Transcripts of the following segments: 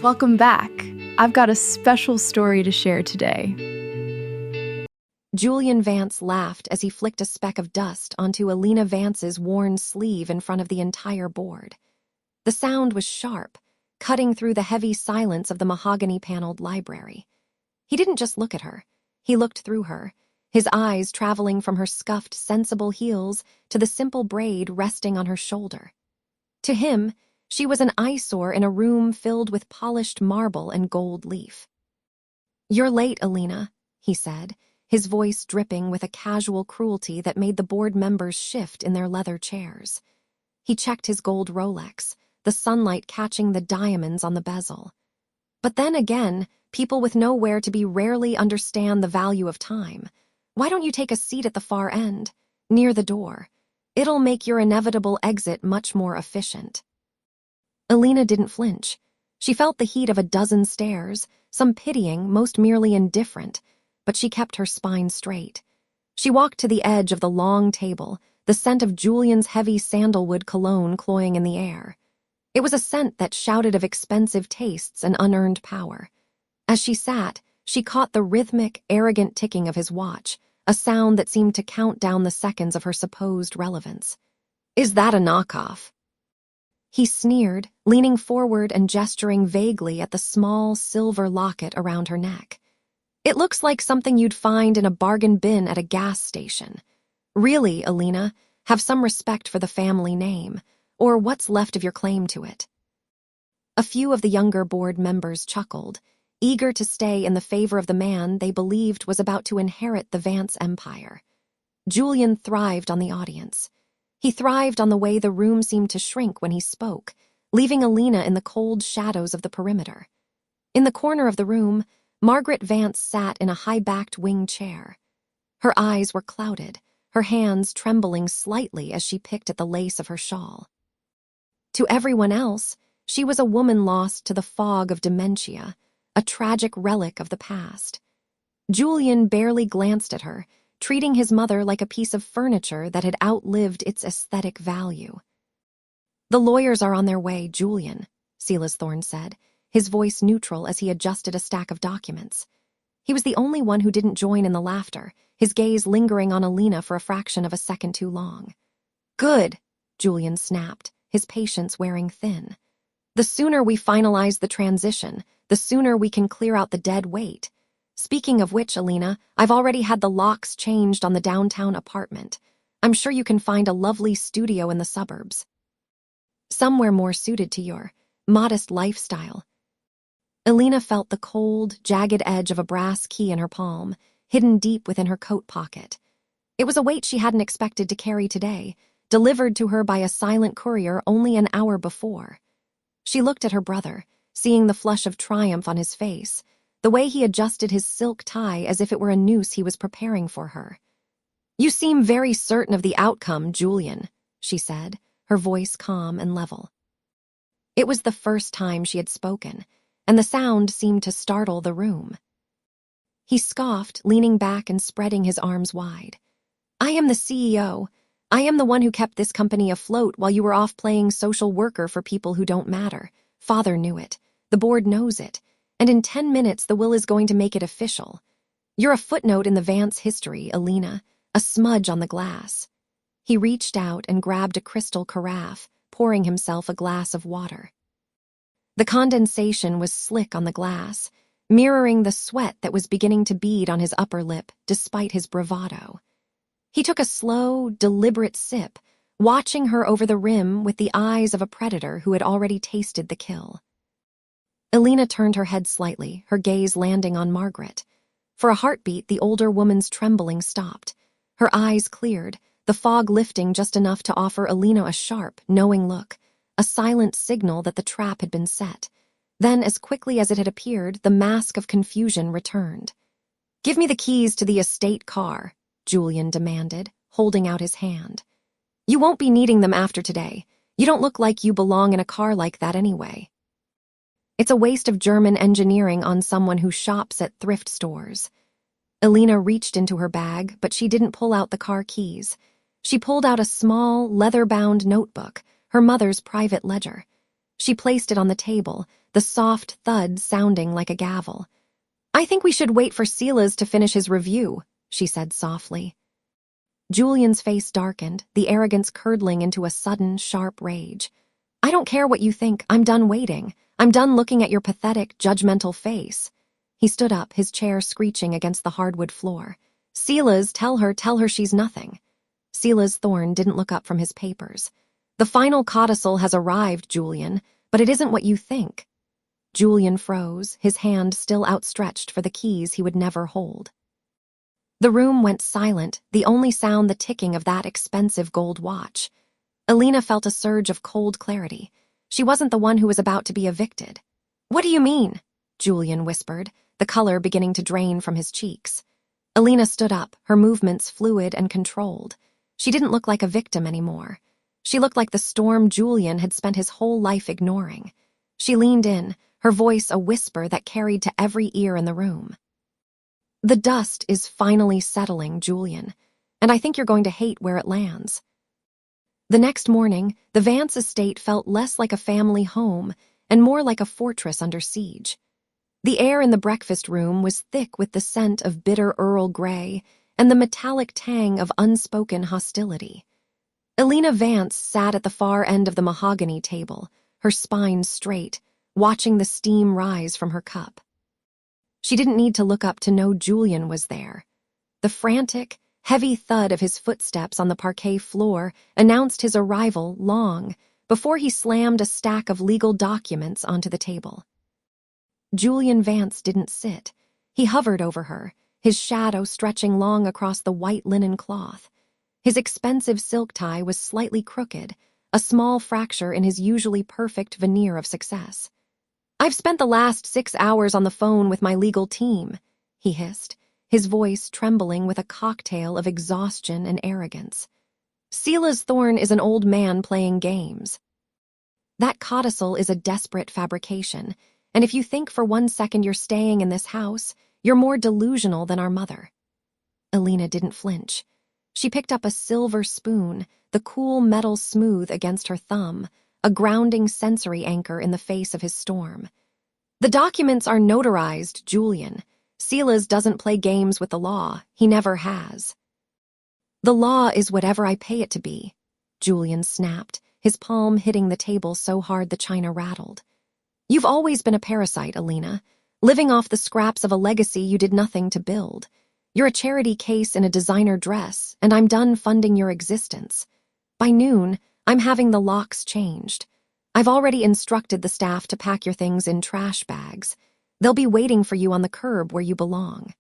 Welcome back. I've got a special story to share today. Julian Vance laughed as he flicked a speck of dust onto Elena Vance's worn sleeve in front of the entire board. The sound was sharp, cutting through the heavy silence of the mahogany-paneled library. He didn't just look at her. He looked through her, his eyes traveling from her scuffed, sensible heels to the simple braid resting on her shoulder. To him, she was an eyesore in a room filled with polished marble and gold leaf. "You're late, Elena," he said, his voice dripping with a casual cruelty that made the board members shift in their leather chairs. He checked his gold Rolex, the sunlight catching the diamonds on the bezel. But then again, people with nowhere to be rarely understand the value of time. Why don't you take a seat at the far end, near the door? It'll make your inevitable exit much more efficient. Elena didn't flinch. She felt the heat of a dozen stares, some pitying, most merely indifferent, but she kept her spine straight. She walked to the edge of the long table, the scent of Julian's heavy sandalwood cologne cloying in the air. It was a scent that shouted of expensive tastes and unearned power. As she sat, she caught the rhythmic, arrogant ticking of his watch, a sound that seemed to count down the seconds of her supposed relevance. "Is that a knockoff?" He sneered, leaning forward and gesturing vaguely at the small silver locket around her neck. "It looks like something you'd find in a bargain bin at a gas station. Really, Elena, have some respect for the family name, or what's left of your claim to it." A few of the younger board members chuckled, eager to stay in the favor of the man they believed was about to inherit the Vance empire. Julian thrived on the audience. He thrived on the way the room seemed to shrink when he spoke, leaving Elena in the cold shadows of the perimeter. In the corner of the room, Margaret Vance sat in a high-backed wing chair. Her eyes were clouded, her hands trembling slightly as she picked at the lace of her shawl. To everyone else, she was a woman lost to the fog of dementia, a tragic relic of the past. Julian barely glanced at her, treating his mother like a piece of furniture that had outlived its aesthetic value. "The lawyers are on their way, Julian," Silas Thorne said, his voice neutral as he adjusted a stack of documents. He was the only one who didn't join in the laughter, his gaze lingering on Elena for a fraction of a second too long. "Good," Julian snapped, his patience wearing thin. "The sooner we finalize the transition, the sooner we can clear out the dead weight. Speaking of which, Elena, I've already had the locks changed on the downtown apartment. I'm sure you can find a lovely studio in the suburbs. Somewhere more suited to your modest lifestyle." Elena felt the cold, jagged edge of a brass key in her palm, hidden deep within her coat pocket. It was a weight she hadn't expected to carry today, delivered to her by a silent courier only an hour before. She looked at her brother, seeing the flush of triumph on his face, the way he adjusted his silk tie as if it were a noose he was preparing for her. "You seem very certain of the outcome, Julian," she said, her voice calm and level. It was the first time she had spoken, and the sound seemed to startle the room. He scoffed, leaning back and spreading his arms wide. "I am the CEO. I am the one who kept this company afloat while you were off playing social worker for people who don't matter. Father knew it. The board knows it. And in 10 minutes the will is going to make it official. You're a footnote in the Vance history, Elena, a smudge on the glass." He reached out and grabbed a crystal carafe, pouring himself a glass of water. The condensation was slick on the glass, mirroring the sweat that was beginning to bead on his upper lip despite his bravado. He took a slow, deliberate sip, watching her over the rim with the eyes of a predator who had already tasted the kill. Elena turned her head slightly, her gaze landing on Margaret. For a heartbeat, the older woman's trembling stopped. Her eyes cleared, the fog lifting just enough to offer Elena a sharp, knowing look, a silent signal that the trap had been set. Then, as quickly as it had appeared, the mask of confusion returned. "Give me the keys to the estate car," Julian demanded, holding out his hand. "You won't be needing them after today. You don't look like you belong in a car like that anyway." It's a waste of German engineering on someone who shops at thrift stores. Elena reached into her bag, but she didn't pull out the car keys. She pulled out a small, leather-bound notebook, her mother's private ledger. She placed it on the table, the soft thud sounding like a gavel. "I think we should wait for Silas to finish his review," she said softly. Julian's face darkened, the arrogance curdling into a sudden, sharp rage. "I don't care what you think. I'm done waiting. I'm done looking at your pathetic, judgmental face." He stood up, his chair screeching against the hardwood floor. "Silas, tell her she's nothing." Silas Thorne didn't look up from his papers. "The final codicil has arrived, Julian, but it isn't what you think." Julian froze, his hand still outstretched for the keys he would never hold. The room went silent, the only sound the ticking of that expensive gold watch. Elena felt a surge of cold clarity. She wasn't the one who was about to be evicted. "What do you mean?" Julian whispered, the color beginning to drain from his cheeks. Elena stood up, her movements fluid and controlled. She didn't look like a victim anymore. She looked like the storm Julian had spent his whole life ignoring. She leaned in, her voice a whisper that carried to every ear in the room. "The dust is finally settling, Julian, and I think you're going to hate where it lands." The next morning, the Vance estate felt less like a family home and more like a fortress under siege. The air in the breakfast room was thick with the scent of bitter Earl Grey and the metallic tang of unspoken hostility. Elena Vance sat at the far end of the mahogany table, her spine straight, watching the steam rise from her cup. She didn't need to look up to know Julian was there. The frantic, heavy thud of his footsteps on the parquet floor announced his arrival long before he slammed a stack of legal documents onto the table. Julian Vance didn't sit. He hovered over her, his shadow stretching long across the white linen cloth. His expensive silk tie was slightly crooked, a small fracture in his usually perfect veneer of success. "I've spent the last 6 hours on the phone with my legal team," he hissed, his voice trembling with a cocktail of exhaustion and arrogance. "Silas Thorne is an old man playing games. That codicil is a desperate fabrication, and if you think for 1 second you're staying in this house, you're more delusional than our mother." Elena didn't flinch. She picked up a silver spoon, the cool metal smooth against her thumb, a grounding sensory anchor in the face of his storm. "The documents are notarized, Julian. Silas doesn't play games with the law. He never has." "The law is whatever I pay it to be," Julian snapped, his palm hitting the table so hard the china rattled. "You've always been a parasite, Elena, living off the scraps of a legacy you did nothing to build. You're a charity case in a designer dress, and I'm done funding your existence. By noon, I'm having the locks changed. I've already instructed the staff to pack your things in trash bags. They'll be waiting for you on the curb where you belong."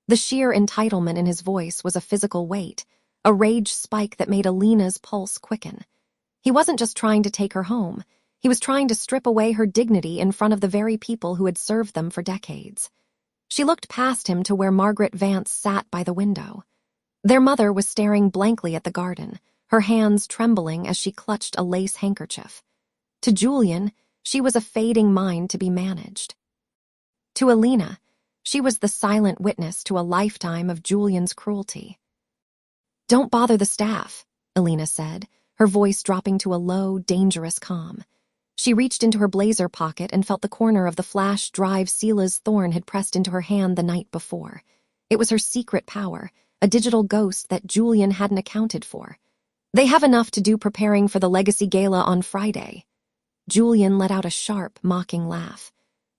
The sheer entitlement in his voice was a physical weight, a rage spike that made Elena's pulse quicken. He wasn't just trying to take her home. He was trying to strip away her dignity in front of the very people who had served them for decades. She looked past him to where Margaret Vance sat by the window. Their mother was staring blankly at the garden, her hands trembling as she clutched a lace handkerchief. To Julian, she was a fading mind to be managed. To Elena, she was the silent witness to a lifetime of Julian's cruelty. "Don't bother the staff," Elena said, her voice dropping to a low, dangerous calm. She reached into her blazer pocket and felt the corner of the flash drive Silas Thorne had pressed into her hand the night before. It was her secret power, a digital ghost that Julian hadn't accounted for. "They have enough to do preparing for the Legacy Gala on Friday." Julian let out a sharp, mocking laugh.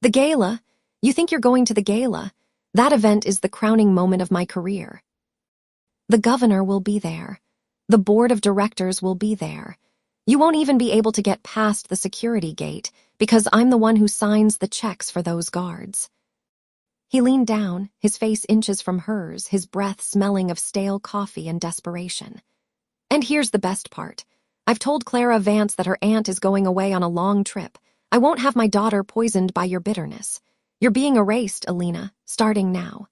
"The gala? You think you're going to the gala? That event is the crowning moment of my career. The governor will be there. The board of directors will be there. You won't even be able to get past the security gate because I'm the one who signs the checks for those guards." He leaned down, his face inches from hers, his breath smelling of stale coffee and desperation. "And here's the best part. I've told Clara Vance that her aunt is going away on a long trip. I won't have my daughter poisoned by your bitterness. You're being erased, Elena, starting now."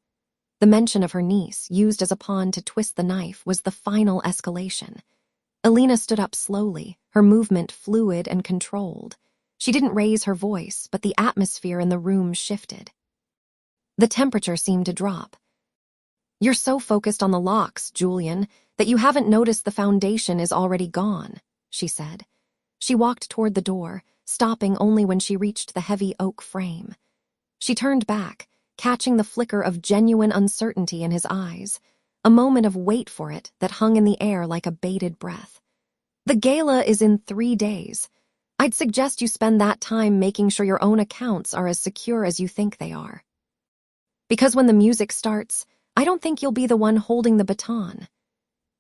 The mention of her niece, used as a pawn to twist the knife, was the final escalation. Elena stood up slowly, her movement fluid and controlled. She didn't raise her voice, but the atmosphere in the room shifted. The temperature seemed to drop. "You're so focused on the locks, Julian, that you haven't noticed the foundation is already gone," she said. She walked toward the door, stopping only when she reached the heavy oak frame. She turned back, catching the flicker of genuine uncertainty in his eyes, a moment of wait for it that hung in the air like a bated breath. The gala is in 3 days. I'd suggest you spend that time making sure your own accounts are as secure as you think they are. Because when the music starts, I don't think you'll be the one holding the baton.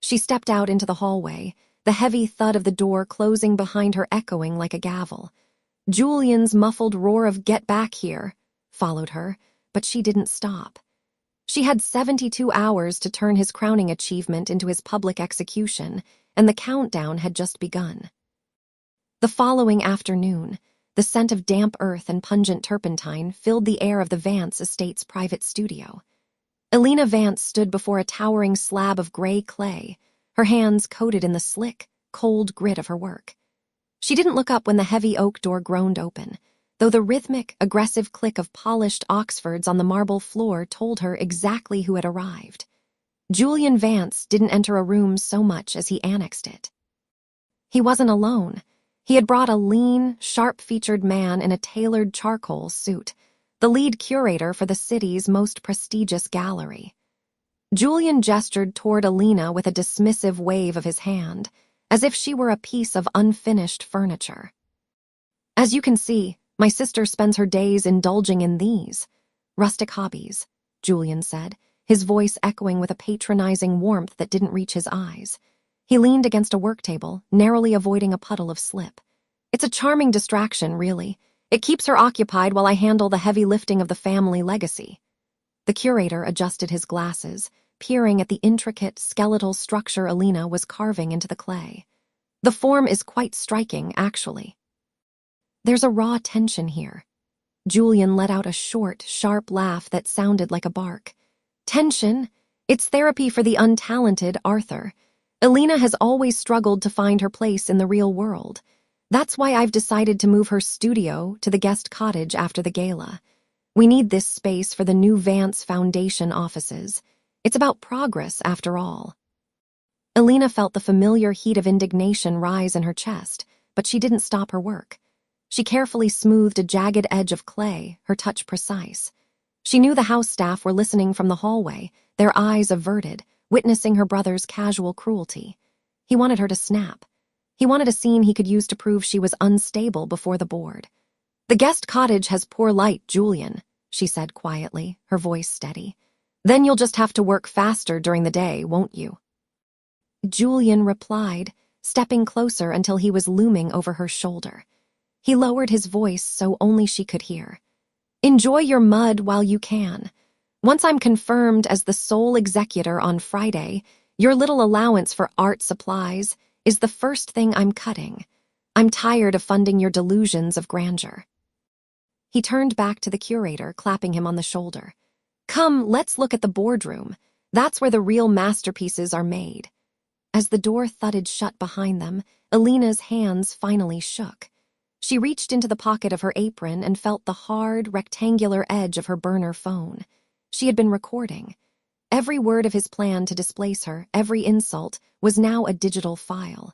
She stepped out into the hallway, the heavy thud of the door closing behind her echoing like a gavel. Julian's muffled roar of "Get back here" followed her, but she didn't stop. She had 72 hours to turn his crowning achievement into his public execution, and the countdown had just begun. The following afternoon, the scent of damp earth and pungent turpentine filled the air of the Vance estate's private studio. Elena Vance stood before a towering slab of gray clay, her hands coated in the slick, cold grit of her work. She didn't look up when the heavy oak door groaned open, though the rhythmic, aggressive click of polished Oxfords on the marble floor told her exactly who had arrived. Julian Vance didn't enter a room so much as he annexed it. He wasn't alone. He had brought a lean, sharp-featured man in a tailored charcoal suit, the lead curator for the city's most prestigious gallery. Julian gestured toward Elena with a dismissive wave of his hand, as if she were a piece of unfinished furniture. "As you can see, my sister spends her days indulging in these rustic hobbies," Julian said, his voice echoing with a patronizing warmth that didn't reach his eyes. He leaned against a work table, narrowly avoiding a puddle of slip. "It's a charming distraction, really. It keeps her occupied while I handle the heavy lifting of the family legacy." The curator adjusted his glasses, peering at the intricate, skeletal structure Elena was carving into the clay. "The form is quite striking, actually." "There's a raw tension here." Julian let out a short, sharp laugh that sounded like a bark. "Tension? It's therapy for the untalented, Arthur. Elena has always struggled to find her place in the real world. That's why I've decided to move her studio to the guest cottage after the gala. We need this space for the new Vance Foundation offices. It's about progress, after all." Elena felt the familiar heat of indignation rise in her chest, but she didn't stop her work. She carefully smoothed a jagged edge of clay, her touch precise. She knew the house staff were listening from the hallway, their eyes averted, witnessing her brother's casual cruelty. He wanted her to snap. He wanted a scene he could use to prove she was unstable before the board. "The guest cottage has poor light, Julian," she said quietly, her voice steady. "Then you'll just have to work faster during the day, won't you?" Julian replied, stepping closer until he was looming over her shoulder. He lowered his voice so only she could hear. "Enjoy your mud while you can. Once I'm confirmed as the sole executor on Friday, your little allowance for art supplies is the first thing I'm cutting. I'm tired of funding your delusions of grandeur." He turned back to the curator, clapping him on the shoulder. "Come, let's look at the boardroom. That's where the real masterpieces are made." As the door thudded shut behind them, Elena's hands finally shook. She reached into the pocket of her apron and felt the hard, rectangular edge of her burner phone. She had been recording. Every word of his plan to displace her, every insult, was now a digital file.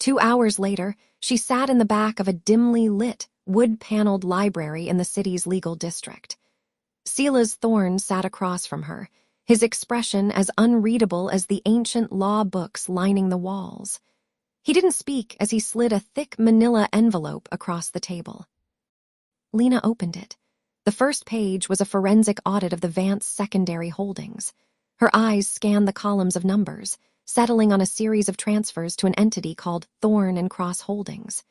2 hours later, she sat in the back of a dimly lit, wood-paneled library in the city's legal district. Silas Thorne sat across from her, his expression as unreadable as the ancient law books lining the walls. He didn't speak as he slid a thick manila envelope across the table. Lena opened it. The first page was a forensic audit of the Vance secondary holdings. Her eyes scanned the columns of numbers, settling on a series of transfers to an entity called Thorne and Cross Holdings.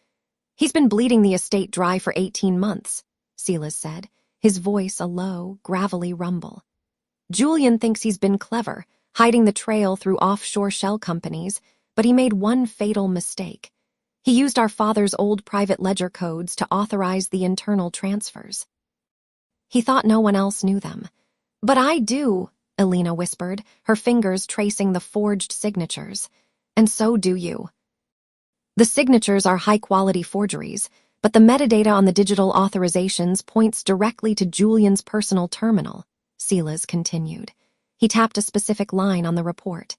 "He's been bleeding the estate dry for 18 months, Silas said, his voice a low, gravelly rumble. "Julian thinks he's been clever, hiding the trail through offshore shell companies, but he made one fatal mistake. He used our father's old private ledger codes to authorize the internal transfers. He thought no one else knew them. But I do," Elena whispered, her fingers tracing the forged signatures. "And so do you. The signatures are high-quality forgeries, but the metadata on the digital authorizations points directly to Julian's personal terminal," Silas continued. He tapped a specific line on the report.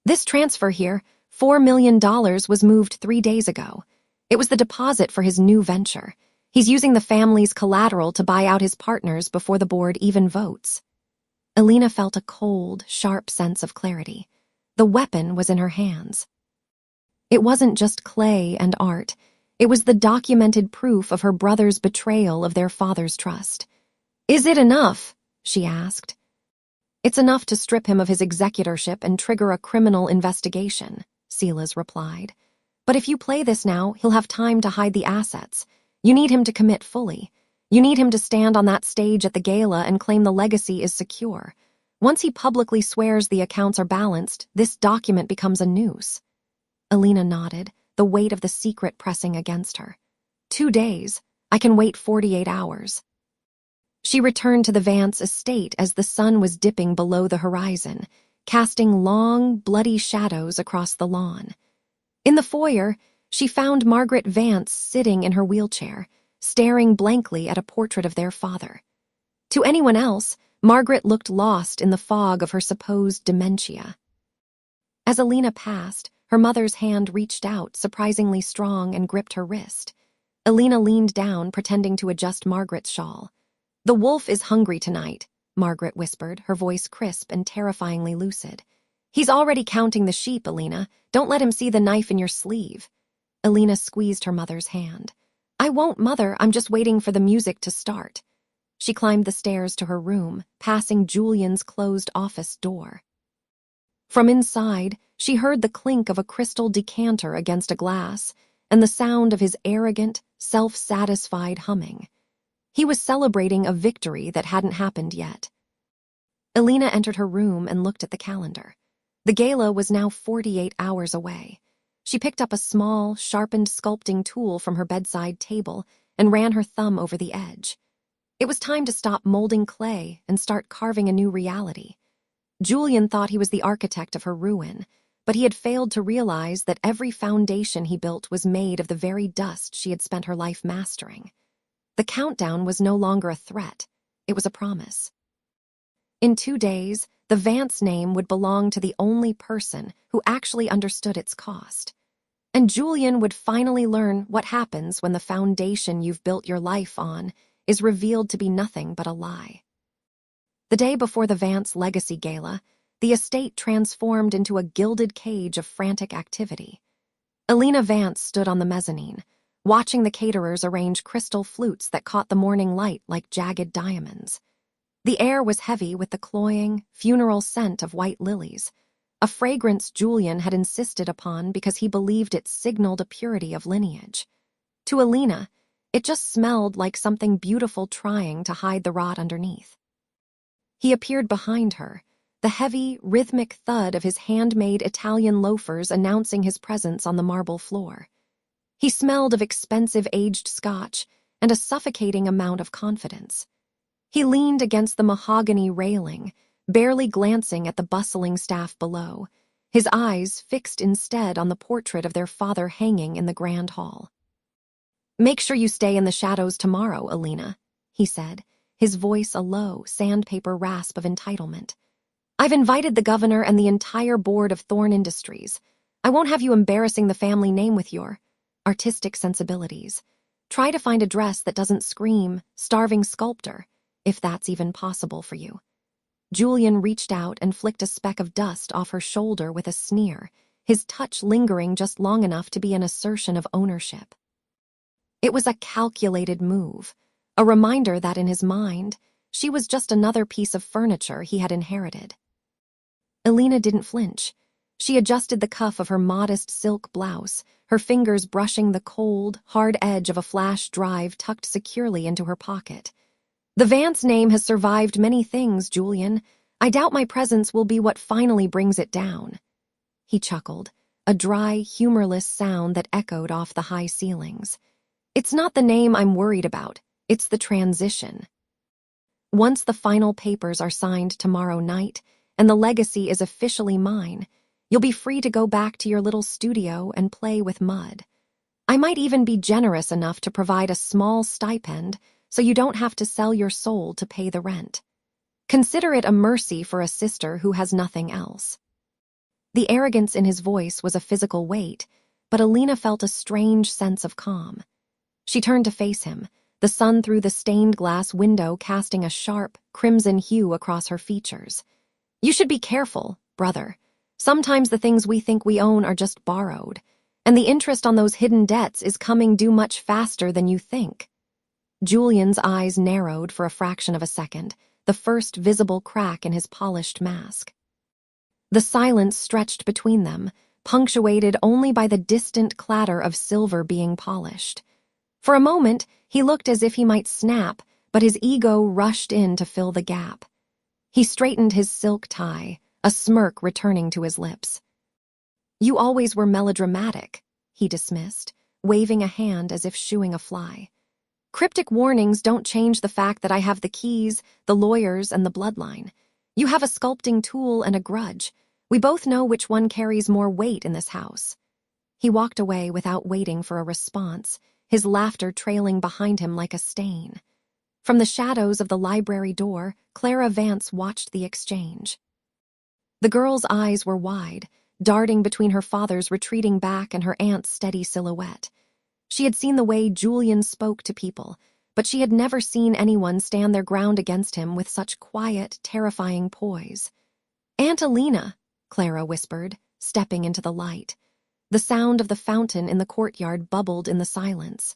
"This transfer here, $4 million, was moved 3 days ago. It was the deposit for his new venture. He's using the family's collateral to buy out his partners before the board even votes. Elena felt a cold, sharp sense of clarity. The weapon was in her hands. It wasn't just clay and art. It was the documented proof of her brother's betrayal of their father's trust. "Is it enough?" she asked. "It's enough to strip him of his executorship and trigger a criminal investigation," Silas replied. "But if you play this now, he'll have time to hide the assets. You need him to commit fully. You need him to stand on that stage at the gala and claim the legacy is secure. Once he publicly swears the accounts are balanced, this document becomes a noose." Elena nodded, the weight of the secret pressing against her. 2 days. I can wait 48 hours. She returned to the Vance estate as the sun was dipping below the horizon, casting long, bloody shadows across the lawn. In the foyer, she found Margaret Vance sitting in her wheelchair, staring blankly at a portrait of their father. To anyone else, Margaret looked lost in the fog of her supposed dementia. As Elena passed, her mother's hand reached out, surprisingly strong, and gripped her wrist. Elena leaned down, pretending to adjust Margaret's shawl. "The wolf is hungry tonight," Margaret whispered, her voice crisp and terrifyingly lucid. "He's already counting the sheep, Elena. Don't let him see the knife in your sleeve." Elena squeezed her mother's hand. "I won't, Mother. I'm just waiting for the music to start." She climbed the stairs to her room, passing Julian's closed office door. From inside, she heard the clink of a crystal decanter against a glass and the sound of his arrogant, self-satisfied humming. He was celebrating a victory that hadn't happened yet. Elena entered her room and looked at the calendar. The gala was now 48 hours away. She picked up a small, sharpened sculpting tool from her bedside table and ran her thumb over the edge. It was time to stop molding clay and start carving a new reality. Julian thought he was the architect of her ruin, but he had failed to realize that every foundation he built was made of the very dust she had spent her life mastering. The countdown was no longer a threat. It was a promise. In 2 days, the Vance name would belong to the only person who actually understood its cost. And Julian would finally learn what happens when the foundation you've built your life on is revealed to be nothing but a lie. The day before the Vance Legacy Gala, the estate transformed into a gilded cage of frantic activity. Elena Vance stood on the mezzanine, watching the caterers arrange crystal flutes that caught the morning light like jagged diamonds. The air was heavy with the cloying, funeral scent of white lilies, a fragrance Julian had insisted upon because he believed it signaled a purity of lineage. To Elena, it just smelled like something beautiful trying to hide the rot underneath. He appeared behind her, the heavy, rhythmic thud of his handmade Italian loafers announcing his presence on the marble floor. He smelled of expensive aged scotch and a suffocating amount of confidence. He leaned against the mahogany railing, barely glancing at the bustling staff below, his eyes fixed instead on the portrait of their father hanging in the grand hall. "Make sure you stay in the shadows tomorrow, Elena," he said, his voice a low, sandpaper rasp of entitlement. "I've invited the governor and the entire board of Thorne Industries. I won't have you embarrassing the family name with your artistic sensibilities. Try to find a dress that doesn't scream starving sculptor, if that's even possible for you." Julian reached out and flicked a speck of dust off her shoulder with a sneer, his touch lingering just long enough to be an assertion of ownership. It was a calculated move, a reminder that in his mind, she was just another piece of furniture he had inherited. Elena didn't flinch. She adjusted the cuff of her modest silk blouse, her fingers brushing the cold, hard edge of a flash drive tucked securely into her pocket. "The Vance name has survived many things, Julian. I doubt my presence will be what finally brings it down." He chuckled, a dry, humorless sound that echoed off the high ceilings. "It's not the name I'm worried about. It's the transition. Once the final papers are signed tomorrow night and the legacy is officially mine, you'll be free to go back to your little studio and play with mud. I might even be generous enough to provide a small stipend so you don't have to sell your soul to pay the rent. Consider it a mercy for a sister who has nothing else." The arrogance in his voice was a physical weight, but Elena felt a strange sense of calm. She turned to face him, the sun through the stained glass window casting a sharp, crimson hue across her features. "You should be careful, brother. Sometimes the things we think we own are just borrowed, and the interest on those hidden debts is coming due much faster than you think." Julian's eyes narrowed for a fraction of a second, the first visible crack in his polished mask. The silence stretched between them, punctuated only by the distant clatter of silver being polished. For a moment, he looked as if he might snap, but his ego rushed in to fill the gap. He straightened his silk tie, a smirk returning to his lips. "You always were melodramatic," he dismissed, waving a hand as if shooing a fly. "Cryptic warnings don't change the fact that I have the keys, the lawyers, and the bloodline. You have a sculpting tool and a grudge. We both know which one carries more weight in this house." He walked away without waiting for a response, his laughter trailing behind him like a stain. From the shadows of the library door, Clara Vance watched the exchange. The girl's eyes were wide, darting between her father's retreating back and her aunt's steady silhouette. She had seen the way Julian spoke to people, but she had never seen anyone stand their ground against him with such quiet, terrifying poise. "Aunt Elena," Clara whispered, stepping into the light. The sound of the fountain in the courtyard bubbled in the silence.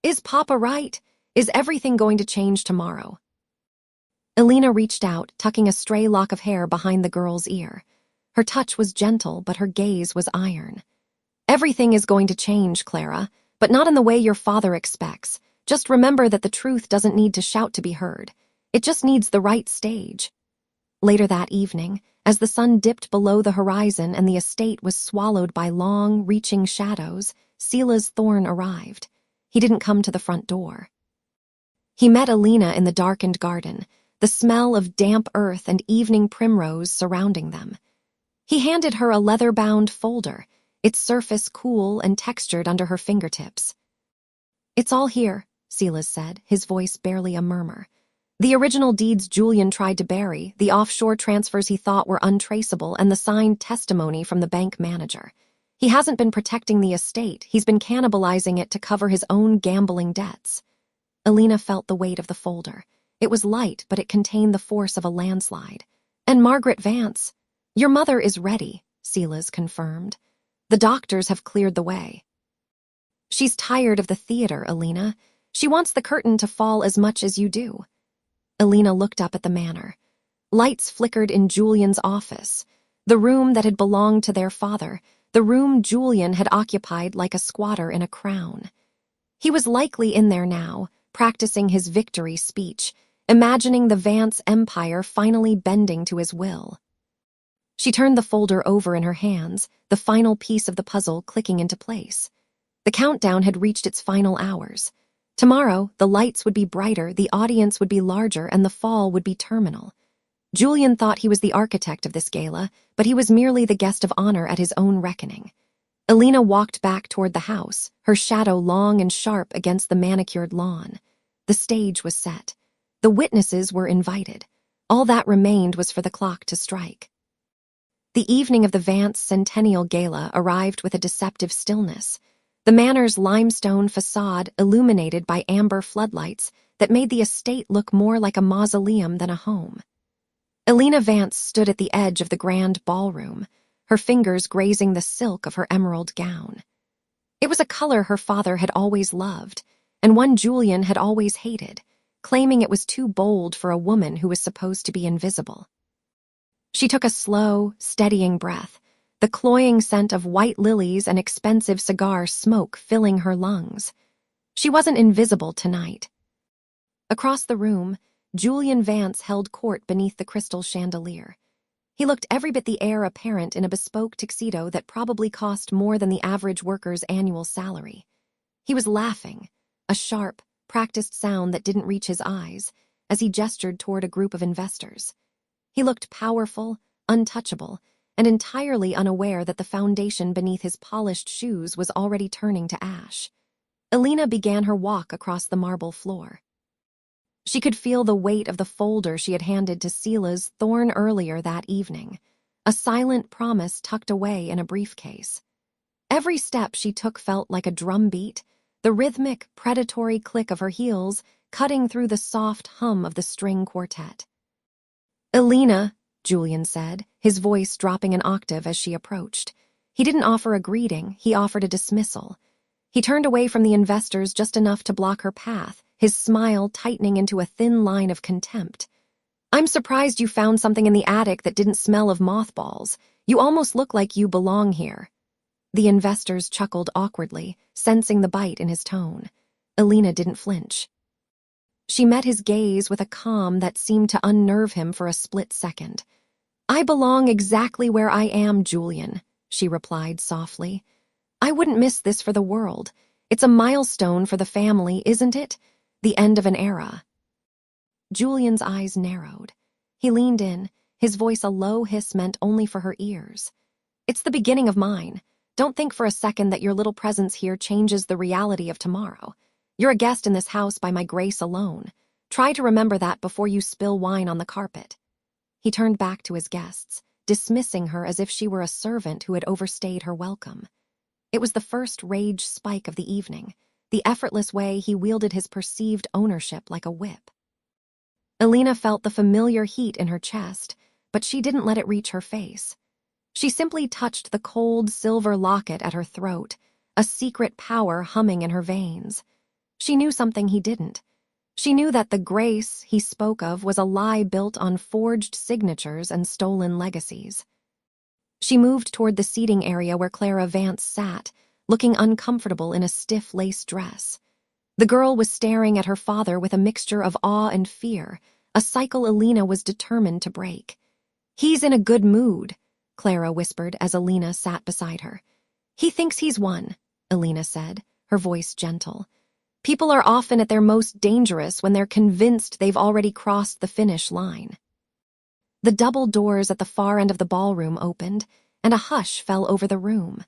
"Is Papa right? Is everything going to change tomorrow?" Elena reached out, tucking a stray lock of hair behind the girl's ear. Her touch was gentle, but her gaze was iron. "Everything is going to change, Clara, but not in the way your father expects. Just remember that the truth doesn't need to shout to be heard. It just needs the right stage." Later that evening, as the sun dipped below the horizon and the estate was swallowed by long, reaching shadows, Sela's Thorn arrived. He didn't come to the front door. He met Elena in the darkened garden, the smell of damp earth and evening primrose surrounding them. He handed her a leather-bound folder, its surface cool and textured under her fingertips. "It's all here," Silas said, his voice barely a murmur. "The original deeds Julian tried to bury, the offshore transfers he thought were untraceable, and the signed testimony from the bank manager. He hasn't been protecting the estate, he's been cannibalizing it to cover his own gambling debts." Elena felt the weight of the folder. It was light, but it contained the force of a landslide. "And Margaret Vance, your mother is ready," Silas confirmed. "The doctors have cleared the way." "She's tired of the theater, Elena. She wants the curtain to fall as much as you do." Elena looked up at the manor. Lights flickered in Julian's office, the room that had belonged to their father, the room Julian had occupied like a squatter in a crown. He was likely in there now, practicing his victory speech, imagining the Vance empire finally bending to his will. She turned the folder over in her hands, the final piece of the puzzle clicking into place. The countdown had reached its final hours. Tomorrow, the lights would be brighter, the audience would be larger, and the fall would be terminal. Julian thought he was the architect of this gala, but he was merely the guest of honor at his own reckoning. Elena walked back toward the house, her shadow long and sharp against the manicured lawn. The stage was set. The witnesses were invited. All that remained was for the clock to strike. The evening of the Vance Centennial Gala arrived with a deceptive stillness. The manor's limestone facade illuminated by amber floodlights that made the estate look more like a mausoleum than a home. Elena Vance stood at the edge of the grand ballroom, her fingers grazing the silk of her emerald gown. It was a color her father had always loved, and one Julian had always hated, claiming it was too bold for a woman who was supposed to be invisible. She took a slow, steadying breath, the cloying scent of white lilies and expensive cigar smoke filling her lungs. She wasn't invisible tonight. Across the room, Julian Vance held court beneath the crystal chandelier. He looked every bit the heir apparent in a bespoke tuxedo that probably cost more than the average worker's annual salary. He was laughing, a sharp, practiced sound that didn't reach his eyes, as he gestured toward a group of investors. He looked powerful, untouchable, and entirely unaware that the foundation beneath his polished shoes was already turning to ash. Elena began her walk across the marble floor. She could feel the weight of the folder she had handed to Sela's Thorn earlier that evening, a silent promise tucked away in a briefcase. Every step she took felt like a drumbeat, the rhythmic, predatory click of her heels cutting through the soft hum of the string quartet. "Elena," Julian said, his voice dropping an octave as she approached. He didn't offer a greeting, he offered a dismissal. He turned away from the investors just enough to block her path, his smile tightening into a thin line of contempt. "I'm surprised you found something in the attic that didn't smell of mothballs. You almost look like you belong here." The investors chuckled awkwardly, sensing the bite in his tone. Elena didn't flinch. She met his gaze with a calm that seemed to unnerve him for a split second. "I belong exactly where I am, Julian," she replied softly. "I wouldn't miss this for the world. It's a milestone for the family, isn't it? The end of an era." Julian's eyes narrowed. He leaned in, his voice a low hiss meant only for her ears. "It's the beginning of mine. Don't think for a second that your little presence here changes the reality of tomorrow. You're a guest in this house by my grace alone. Try to remember that before you spill wine on the carpet." He turned back to his guests, dismissing her as if she were a servant who had overstayed her welcome. It was the first rage spike of the evening, the effortless way he wielded his perceived ownership like a whip. Elena felt the familiar heat in her chest, but she didn't let it reach her face. She simply touched the cold silver locket at her throat, a secret power humming in her veins. She knew something he didn't. She knew that the grace he spoke of was a lie built on forged signatures and stolen legacies. She moved toward the seating area where Elena Vance sat, looking uncomfortable in a stiff lace dress. The girl was staring at her father with a mixture of awe and fear, a cycle Elena was determined to break. "He's in a good mood," Clara whispered as Elena sat beside her. "He thinks he's won," Elena said, her voice gentle. "People are often at their most dangerous when they're convinced they've already crossed the finish line." The double doors at the far end of the ballroom opened, and a hush fell over the room.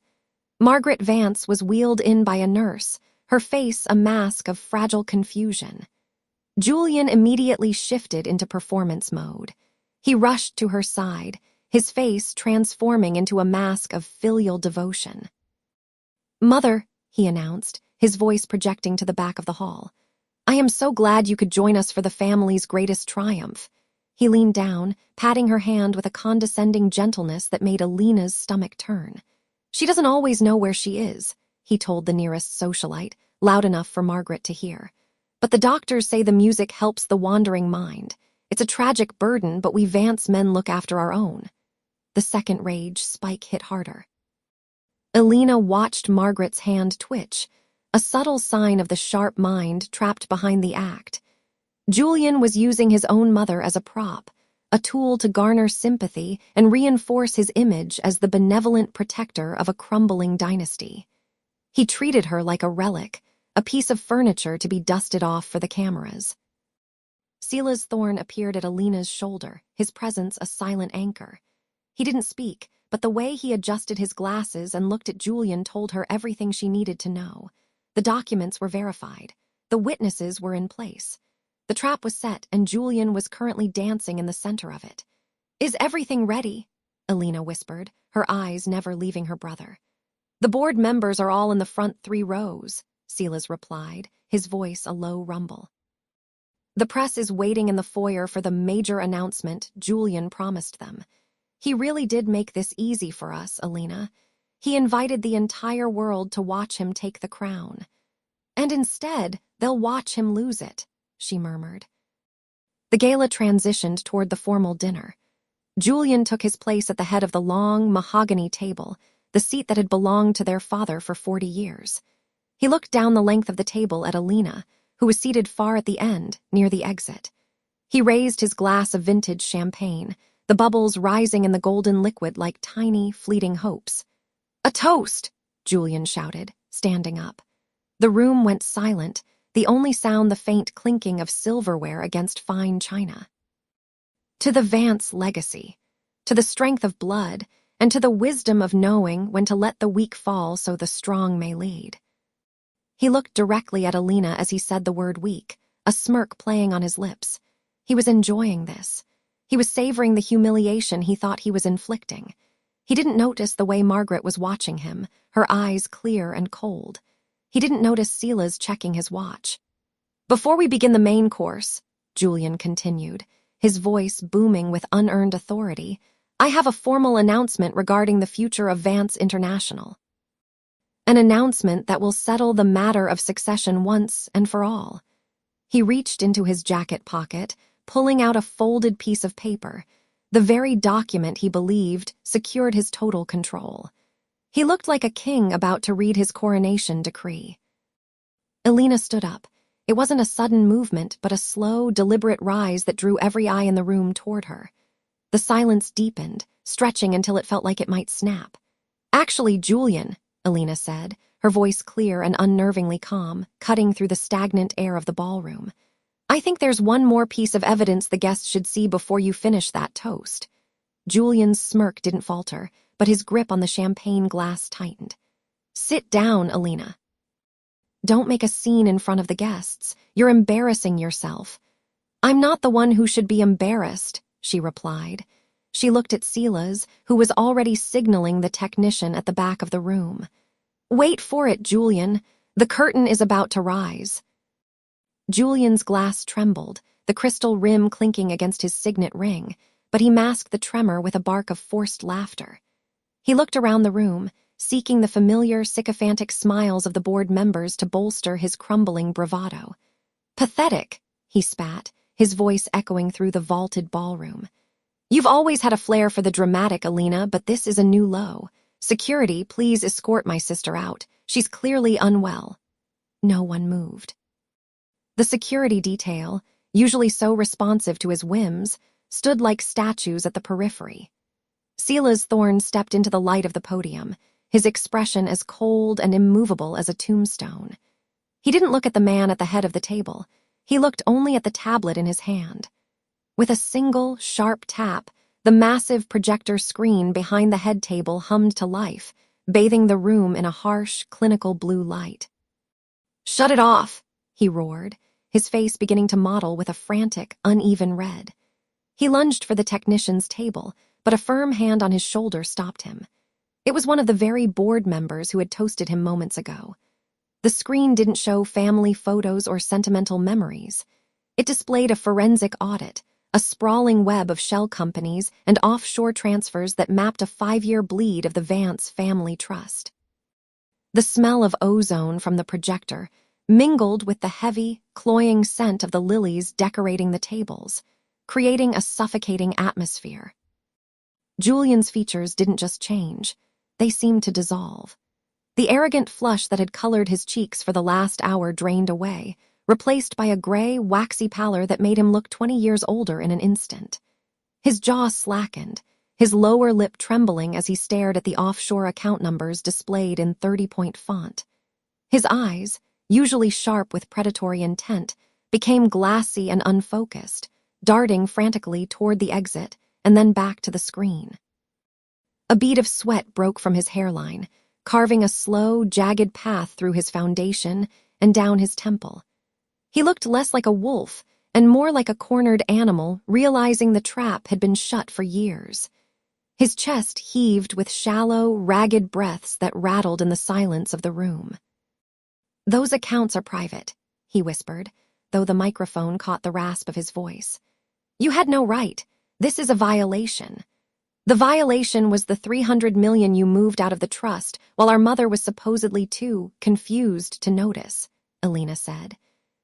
Margaret Vance was wheeled in by a nurse, her face a mask of fragile confusion. Julian immediately shifted into performance mode. He rushed to her side, his face transforming into a mask of filial devotion. "Mother," he announced, his voice projecting to the back of the hall. "I am so glad you could join us for the family's greatest triumph." He leaned down, patting her hand with a condescending gentleness that made Elena's stomach turn. "She doesn't always know where she is," he told the nearest socialite, loud enough for Margaret to hear. "But the doctors say the music helps the wandering mind. It's a tragic burden, but we Vance men look after our own." The second rage spike hit harder. Elena watched Margaret's hand twitch, a subtle sign of the sharp mind trapped behind the act. Julian was using his own mother as a prop, a tool to garner sympathy and reinforce his image as the benevolent protector of a crumbling dynasty. He treated her like a relic, a piece of furniture to be dusted off for the cameras. Silas Thorne appeared at Elena's shoulder, his presence a silent anchor. He didn't speak, but the way he adjusted his glasses and looked at Julian told her everything she needed to know. The documents were verified. The witnesses were in place. The trap was set, and Julian was currently dancing in the center of it. "Is everything ready?" Elena whispered, her eyes never leaving her brother. "The board members are all in the front 3 rows, Silas replied, his voice a low rumble. "The press is waiting in the foyer for the major announcement Julian promised them. He really did make this easy for us, Elena. He invited the entire world to watch him take the crown. And instead, they'll watch him lose it," she murmured. The gala transitioned toward the formal dinner. Julian took his place at the head of the long, mahogany table, the seat that had belonged to their father for 40 years. He looked down the length of the table at Elena, who was seated far at the end, near the exit. He raised his glass of vintage champagne, the bubbles rising in the golden liquid like tiny, fleeting hopes. "A toast!" Julian shouted, standing up. The room went silent, the only sound the faint clinking of silverware against fine china. "To the Vance legacy, to the strength of blood, and to the wisdom of knowing when to let the weak fall so the strong may lead." He looked directly at Elena as he said the word weak, a smirk playing on his lips. He was enjoying this. He was savoring the humiliation he thought he was inflicting. He didn't notice the way Margaret was watching him, her eyes clear and cold. He didn't notice Sila's checking his watch. "Before we begin the main course," Julian continued, his voice booming with unearned authority, "I have a formal announcement regarding the future of Vance International. An announcement that will settle the matter of succession once and for all." He reached into his jacket pocket, pulling out a folded piece of paper, the very document he believed secured his total control. He looked like a king about to read his coronation decree. Elena stood up. It wasn't a sudden movement, but a slow, deliberate rise that drew every eye in the room toward her. The silence deepened, stretching until it felt like it might snap. "Actually, Julian," Elena said, her voice clear and unnervingly calm, cutting through the stagnant air of the ballroom. "I think there's one more piece of evidence the guests should see before you finish that toast." Julian's smirk didn't falter, but his grip on the champagne glass tightened. "Sit down, Elena. Don't make a scene in front of the guests. You're embarrassing yourself." "I'm not the one who should be embarrassed," she replied. She looked at Sila's, who was already signaling the technician at the back of the room. "Wait for it, Julian. The curtain is about to rise." Julian's glass trembled, the crystal rim clinking against his signet ring, but he masked the tremor with a bark of forced laughter. He looked around the room, seeking the familiar, sycophantic smiles of the board members to bolster his crumbling bravado. "Pathetic," he spat, his voice echoing through the vaulted ballroom. "You've always had a flair for the dramatic, Elena, but this is a new low. Security, please escort my sister out. She's clearly unwell." No one moved. The security detail, usually so responsive to his whims, stood like statues at the periphery. Sila's Thorn stepped into the light of the podium, his expression as cold and immovable as a tombstone. He didn't look at the man at the head of the table. He looked only at the tablet in his hand. With a single, sharp tap, the massive projector screen behind the head table hummed to life, bathing the room in a harsh, clinical blue light. "Shut it off!" he roared, his face beginning to mottle with a frantic, uneven red. He lunged for the technician's table, but a firm hand on his shoulder stopped him. It was one of the very board members who had toasted him moments ago. The screen didn't show family photos or sentimental memories. It displayed a forensic audit, a sprawling web of shell companies and offshore transfers that mapped a 5-year bleed of the Vance family trust. The smell of ozone from the projector mingled with the heavy, cloying scent of the lilies decorating the tables, creating a suffocating atmosphere. Julian's features didn't just change, they seemed to dissolve. The arrogant flush that had colored his cheeks for the last hour drained away, replaced by a gray, waxy pallor that made him look 20 years older in an instant. His jaw slackened, his lower lip trembling as he stared at the offshore account numbers displayed in 30-point font. His eyes, usually sharp with predatory intent, became glassy and unfocused, darting frantically toward the exit and then back to the screen. A bead of sweat broke from his hairline, carving a slow, jagged path through his foundation and down his temple. He looked less like a wolf and more like a cornered animal, realizing the trap had been shut for years. His chest heaved with shallow, ragged breaths that rattled in the silence of the room. "Those accounts are private," he whispered, though the microphone caught the rasp of his voice. "You had no right. This is a violation. The violation was the $300 million you moved out of the trust while our mother was supposedly too confused to notice," Elena said.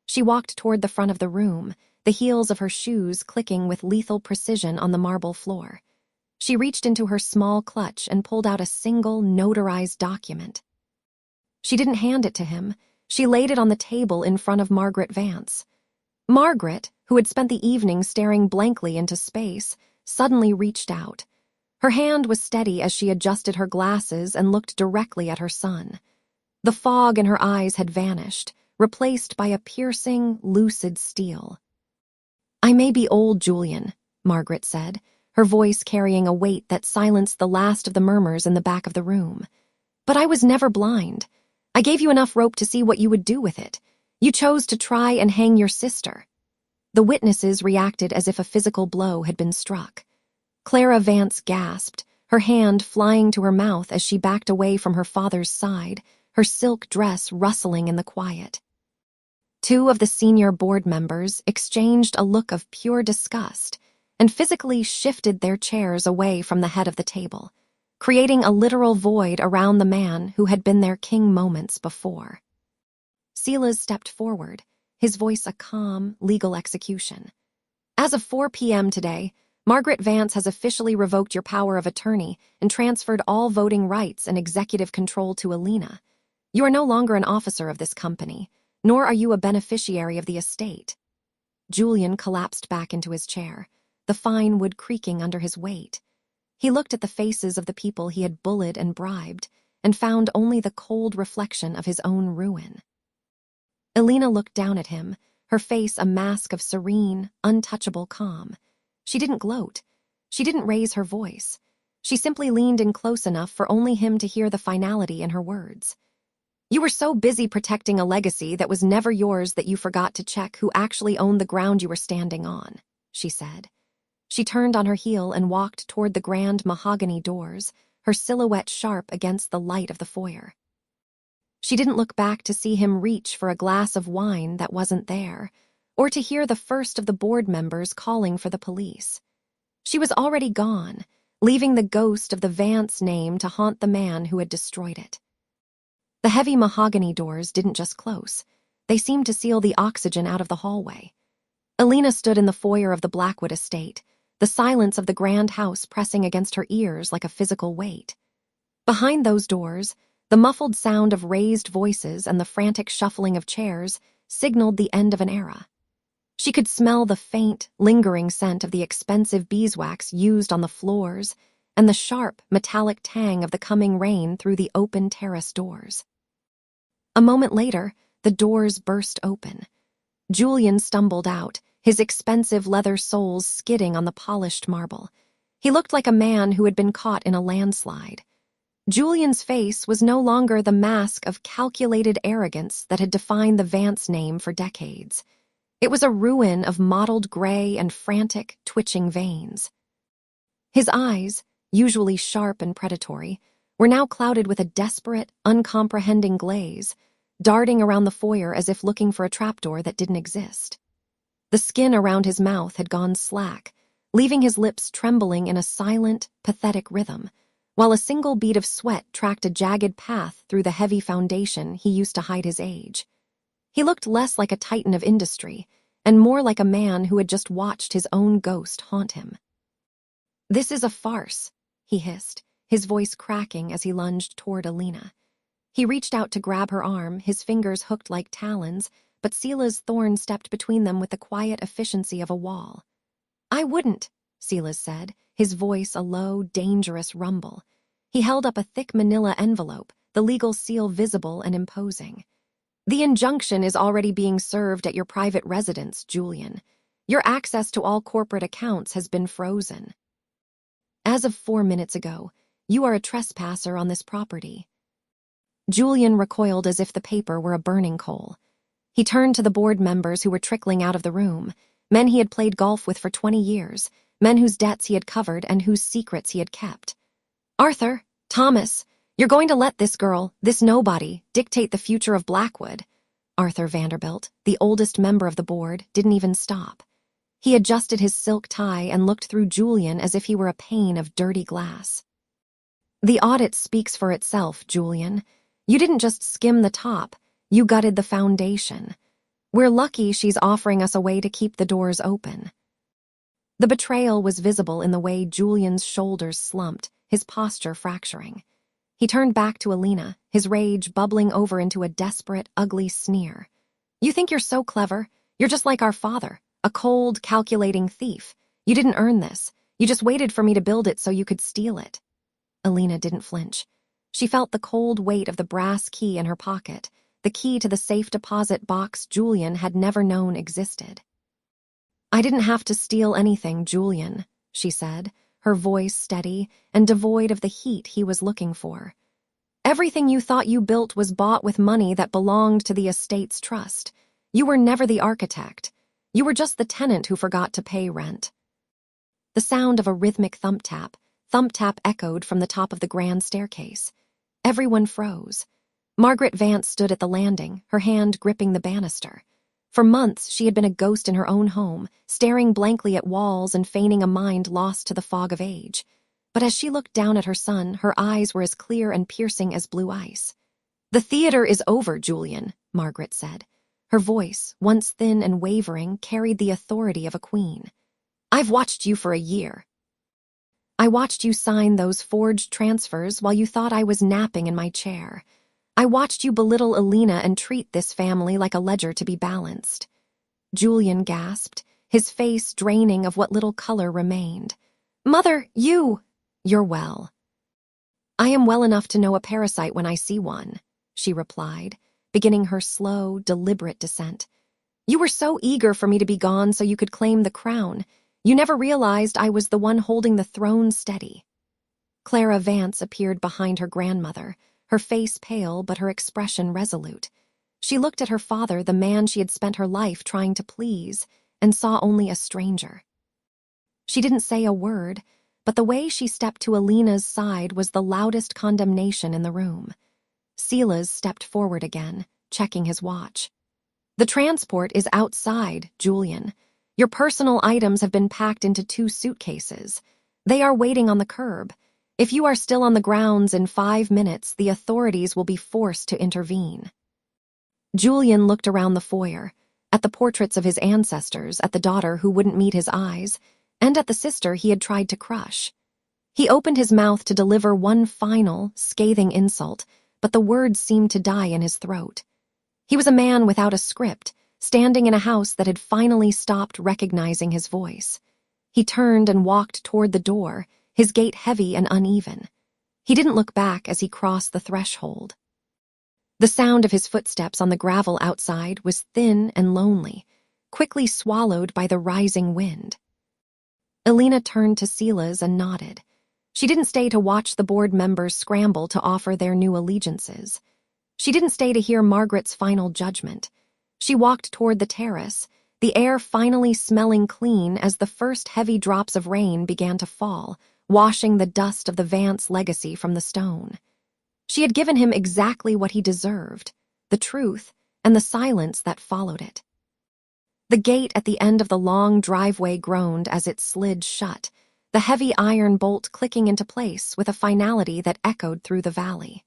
She walked toward the front of the room, the heels of her shoes clicking with lethal precision on the marble floor. She reached into her small clutch and pulled out a single, notarized document. She didn't hand it to him. She laid it on the table in front of Margaret Vance. Margaret, who had spent the evening staring blankly into space, suddenly reached out. Her hand was steady as she adjusted her glasses and looked directly at her son. The fog in her eyes had vanished, replaced by a piercing, lucid steel. "I may be old, Julian," Margaret said, her voice carrying a weight that silenced the last of the murmurs in the back of the room. "But I was never blind. I gave you enough rope to see what you would do with it. You chose to try and hang your sister." The witnesses reacted as if a physical blow had been struck. Clara Vance gasped, her hand flying to her mouth as she backed away from her father's side, her silk dress rustling in the quiet. Two of the senior board members exchanged a look of pure disgust and physically shifted their chairs away from the head of the table, creating a literal void around the man who had been their king moments before. Silas stepped forward, his voice a calm, legal execution. As of 4 p.m. today, Margaret Vance has officially revoked your power of attorney and transferred all voting rights and executive control to Elena. You are no longer an officer of this company, nor are you a beneficiary of the estate. Julian collapsed back into his chair, the fine wood creaking under his weight. He looked at the faces of the people he had bullied and bribed, and found only the cold reflection of his own ruin. Elena looked down at him, her face a mask of serene, untouchable calm. She didn't gloat. She didn't raise her voice. She simply leaned in close enough for only him to hear the finality in her words. You were so busy protecting a legacy that was never yours that you forgot to check who actually owned the ground you were standing on, she said. She turned on her heel and walked toward the grand mahogany doors, her silhouette sharp against the light of the foyer. She didn't look back to see him reach for a glass of wine that wasn't there, or to hear the first of the board members calling for the police. She was already gone, leaving the ghost of the Vance name to haunt the man who had destroyed it. The heavy mahogany doors didn't just close. They seemed to seal the oxygen out of the hallway. Elena stood in the foyer of the Blackwood estate, the silence of the grand house pressing against her ears like a physical weight. Behind those doors, the muffled sound of raised voices and the frantic shuffling of chairs signaled the end of an era. She could smell the faint, lingering scent of the expensive beeswax used on the floors and the sharp, metallic tang of the coming rain through the open terrace doors. A moment later, the doors burst open. Julian stumbled out, his expensive leather soles skidding on the polished marble. He looked like a man who had been caught in a landslide. Julian's face was no longer the mask of calculated arrogance that had defined the Vance name for decades. It was a ruin of mottled gray and frantic, twitching veins. His eyes, usually sharp and predatory, were now clouded with a desperate, uncomprehending glaze, darting around the foyer as if looking for a trapdoor that didn't exist. The skin around his mouth had gone slack, leaving his lips trembling in a silent, pathetic rhythm, while a single bead of sweat tracked a jagged path through the heavy foundation he used to hide his age. He looked less like a titan of industry, and more like a man who had just watched his own ghost haunt him. "This is a farce," he hissed, his voice cracking as he lunged toward Elena. He reached out to grab her arm, his fingers hooked like talons, but Silas Thorne stepped between them with the quiet efficiency of a wall. "I wouldn't," Silas said, his voice a low, dangerous rumble. He held up a thick manila envelope, the legal seal visible and imposing. "The injunction is already being served at your private residence, Julian. Your access to all corporate accounts has been frozen. As of 4 minutes ago, you are a trespasser on this property." Julian recoiled as if the paper were a burning coal. He turned to the board members who were trickling out of the room, men he had played golf with for 20 years, men whose debts he had covered and whose secrets he had kept. "Arthur, Thomas, you're going to let this girl, this nobody, dictate the future of Blackwood." Arthur Vanderbilt, the oldest member of the board, didn't even stop. He adjusted his silk tie and looked through Julian as if he were a pane of dirty glass. "The audit speaks for itself, Julian. You didn't just skim the top, you gutted the foundation. We're lucky she's offering us a way to keep the doors open." The betrayal was visible in the way Julian's shoulders slumped, his posture fracturing. He turned back to Elena, his rage bubbling over into a desperate, ugly sneer. "You think you're so clever? You're just like our father, a cold, calculating thief. You didn't earn this. You just waited for me to build it so you could steal it." Elena didn't flinch. She felt the cold weight of the brass key in her pocket, the key to the safe deposit box Julian had never known existed. "I didn't have to steal anything, Julian," she said, her voice steady and devoid of the heat he was looking for. "Everything you thought you built was bought with money that belonged to the estate's trust. You were never the architect. You were just the tenant who forgot to pay rent." The sound of a rhythmic thump tap, thump-tap echoed from the top of the grand staircase. Everyone froze. Margaret Vance stood at the landing, her hand gripping the banister. For months, she had been a ghost in her own home, staring blankly at walls and feigning a mind lost to the fog of age. But as she looked down at her son, her eyes were as clear and piercing as blue ice. "The theater is over, Julian," Margaret said. Her voice, once thin and wavering, carried the authority of a queen. "I've watched you for a year. I watched you sign those forged transfers while you thought I was napping in my chair. I watched you belittle Elena and treat this family like a ledger to be balanced." Julian gasped, his face draining of what little color remained. "Mother, you're well." "I am well enough to know a parasite when I see one," she replied, beginning her slow, deliberate descent. "You were so eager for me to be gone so you could claim the crown. You never realized I was the one holding the throne steady." Clara Vance appeared behind her grandmother, her face pale but her expression resolute. She looked at her father, the man she had spent her life trying to please, and saw only a stranger. She didn't say a word, but the way she stepped to Elena's side was the loudest condemnation in the room. Silas stepped forward again, checking his watch. "The transport is outside, Julian. Your personal items have been packed into 2 suitcases. They are waiting on the curb. If you are still on the grounds in 5 minutes, the authorities will be forced to intervene." Julian looked around the foyer, at the portraits of his ancestors, at the daughter who wouldn't meet his eyes, and at the sister he had tried to crush. He opened his mouth to deliver one final, scathing insult, but the words seemed to die in his throat. He was a man without a script, standing in a house that had finally stopped recognizing his voice. He turned and walked toward the door, his gait heavy and uneven. He didn't look back as he crossed the threshold. The sound of his footsteps on the gravel outside was thin and lonely, quickly swallowed by the rising wind. Elena turned to Silas and nodded. She didn't stay to watch the board members scramble to offer their new allegiances. She didn't stay to hear Margaret's final judgment. She walked toward the terrace, the air finally smelling clean as the first heavy drops of rain began to fall, washing the dust of the Vance legacy from the stone. She had given him exactly what he deserved, the truth and the silence that followed it. The gate at the end of the long driveway groaned as it slid shut, the heavy iron bolt clicking into place with a finality that echoed through the valley.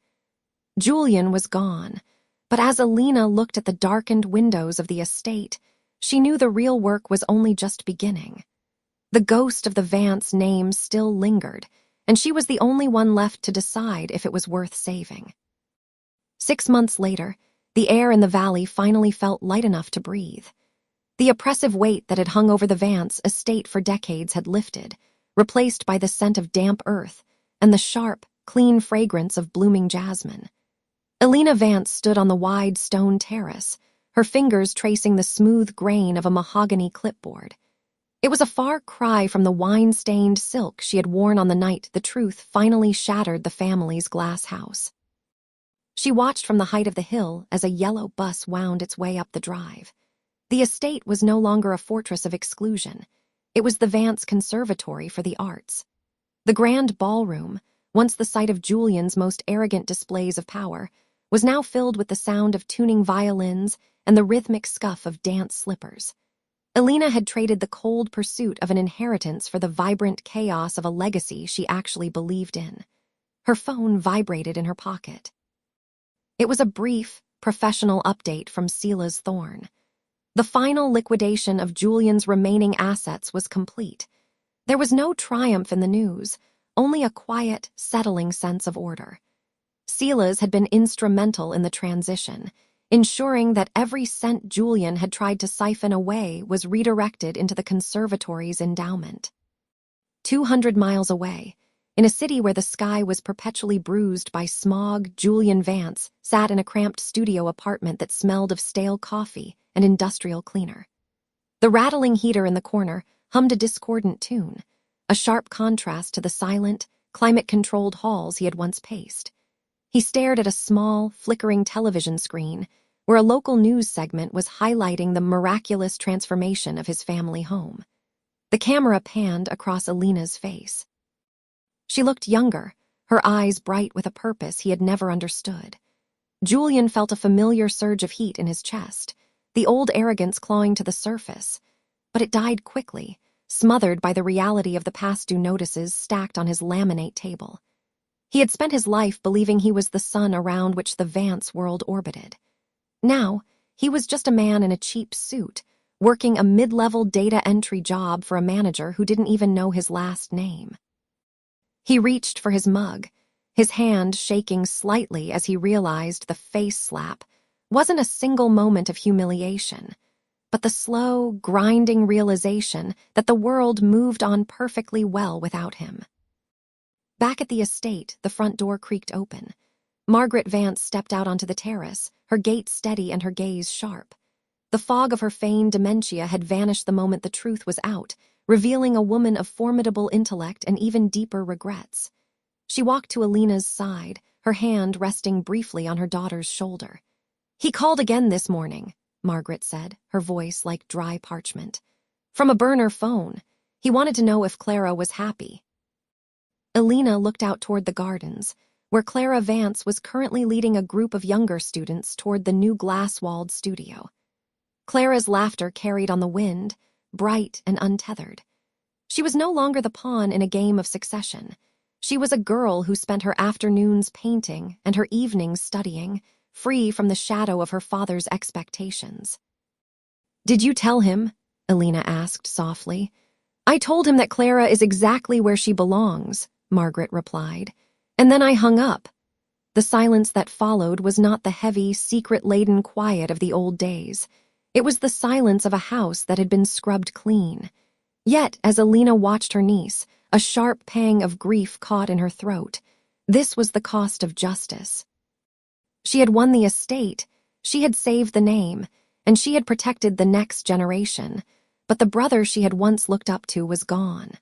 Julian was gone, but as Elena looked at the darkened windows of the estate, she knew the real work was only just beginning. The ghost of the Vance name still lingered, and she was the only one left to decide if it was worth saving. 6 months later, the air in the valley finally felt light enough to breathe. The oppressive weight that had hung over the Vance estate for decades had lifted, replaced by the scent of damp earth and the sharp, clean fragrance of blooming jasmine. Elena Vance stood on the wide stone terrace, her fingers tracing the smooth grain of a mahogany clipboard. It was a far cry from the wine-stained silk she had worn on the night the truth finally shattered the family's glass house. She watched from the height of the hill as a yellow bus wound its way up the drive. The estate was no longer a fortress of exclusion. It was the Vance Conservatory for the Arts. The grand ballroom, once the site of Julian's most arrogant displays of power, was now filled with the sound of tuning violins and the rhythmic scuff of dance slippers. Elena had traded the cold pursuit of an inheritance for the vibrant chaos of a legacy she actually believed in. Her phone vibrated in her pocket. It was a brief, professional update from Silas Thorne. The final liquidation of Julian's remaining assets was complete. There was no triumph in the news, only a quiet, settling sense of order. Silas had been instrumental in the transition, ensuring that every cent Julian had tried to siphon away was redirected into the conservatory's endowment. 200 miles away, in a city where the sky was perpetually bruised by smog, Julian Vance sat in a cramped studio apartment that smelled of stale coffee and industrial cleaner. The rattling heater in the corner hummed a discordant tune, a sharp contrast to the silent, climate-controlled halls he had once paced. He stared at a small, flickering television screen where a local news segment was highlighting the miraculous transformation of his family home. The camera panned across Elena's face. She looked younger, her eyes bright with a purpose he had never understood. Julian felt a familiar surge of heat in his chest, the old arrogance clawing to the surface. But it died quickly, smothered by the reality of the past due notices stacked on his laminate table. He had spent his life believing he was the sun around which the Vance world orbited. Now, he was just a man in a cheap suit, working a mid-level data entry job for a manager who didn't even know his last name. He reached for his mug, his hand shaking slightly as he realized the face slap wasn't a single moment of humiliation, but the slow, grinding realization that the world moved on perfectly well without him. Back at the estate, the front door creaked open. Margaret Vance stepped out onto the terrace, her gait steady and her gaze sharp. The fog of her feigned dementia had vanished the moment the truth was out, revealing a woman of formidable intellect and even deeper regrets. She walked to Elena's side, her hand resting briefly on her daughter's shoulder. "He called again this morning," Margaret said, her voice like dry parchment. "From a burner phone. He wanted to know if Clara was happy." Elena looked out toward the gardens, where Clara Vance was currently leading a group of younger students toward the new glass-walled studio. Clara's laughter carried on the wind, bright and untethered. She was no longer the pawn in a game of succession. She was a girl who spent her afternoons painting and her evenings studying, free from the shadow of her father's expectations. "Did you tell him?" Elena asked softly. "I told him that Clara is exactly where she belongs," Margaret replied. "And then I hung up." The silence that followed was not the heavy, secret-laden quiet of the old days. It was the silence of a house that had been scrubbed clean. Yet, as Elena watched her niece, a sharp pang of grief caught in her throat. This was the cost of justice. She had won the estate, she had saved the name, and she had protected the next generation. But the brother she had once looked up to was gone.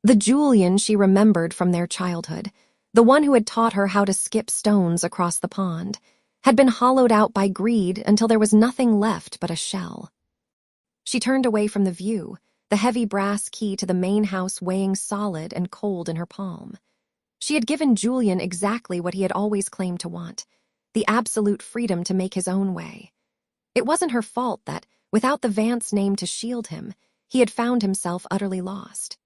The Julian she remembered from their childhood, the one who had taught her how to skip stones across the pond, had been hollowed out by greed until there was nothing left but a shell. She turned away from the view, the heavy brass key to the main house weighing solid and cold in her palm. She had given Julian exactly what he had always claimed to want, the absolute freedom to make his own way. It wasn't her fault that, without the Vance name to shield him, he had found himself utterly lost.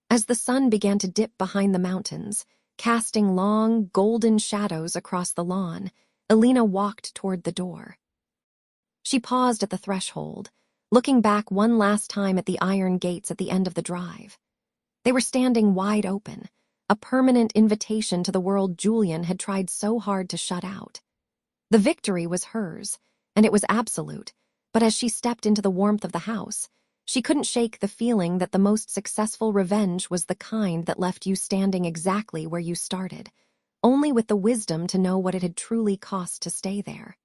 As the sun began to dip behind the mountains, casting long, golden shadows across the lawn, Elena walked toward the door. She paused at the threshold, looking back one last time at the iron gates at the end of the drive. They were standing wide open, a permanent invitation to the world Julian had tried so hard to shut out. The victory was hers, and it was absolute, but as she stepped into the warmth of the house, she couldn't shake the feeling that the most successful revenge was the kind that left you standing exactly where you started, only with the wisdom to know what it had truly cost to stay there.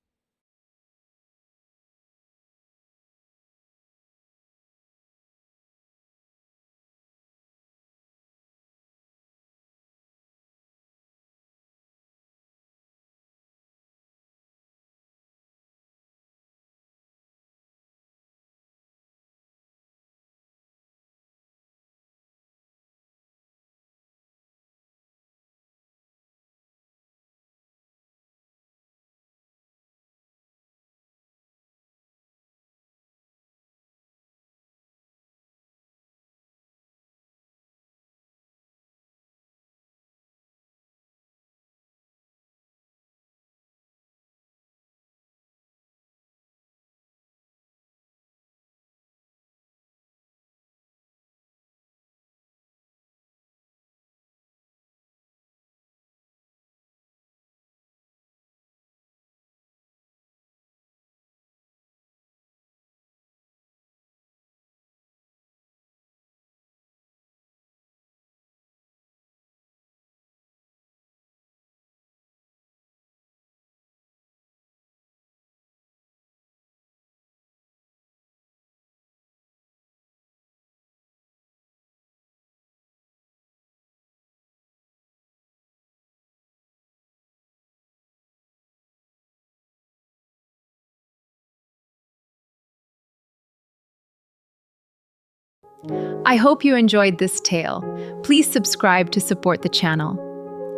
I hope you enjoyed this tale. Please subscribe to support the channel.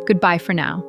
Goodbye for now.